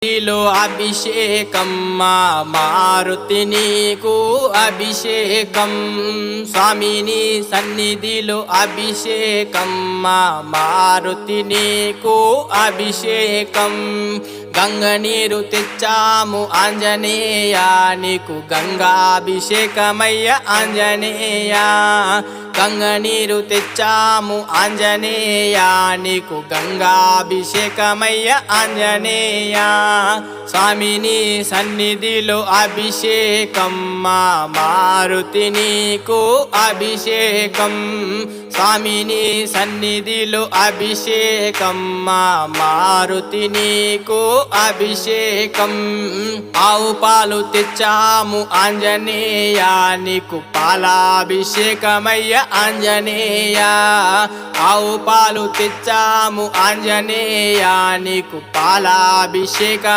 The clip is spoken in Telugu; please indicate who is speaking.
Speaker 1: దిలో అభిషేకం మా మారుతి నీకు అభిషేకం స్వామిని సన్నిధిలో అభిషేకం మా మారుతి నీకు అభిషేకం గంగ నీరు తెచ్చాము ఆంజనేయ నీకు గంగాభిషేకమయ్య ఆంజనేయ గంగ నీరు తెచ్చాము ఆంజనేయ నీకు గంగాభిషేకమయ్య ఆంజనేయ స్వామిని సన్నిధిలో అభిషేకం మా మారుతి నీకు అభిషేకం స్వామిని సన్నిధిలో అభిషేకం మా మారుతి నీకు అభిషేకం ఆవు పాలు తెచ్చాము ఆంజనేయ నీకు పాలాభిషేకమయ్య ఆంజనేయ ఆవు పాలు తెచ్చాము ఆంజనేయ నీకు పాలాభిషేకం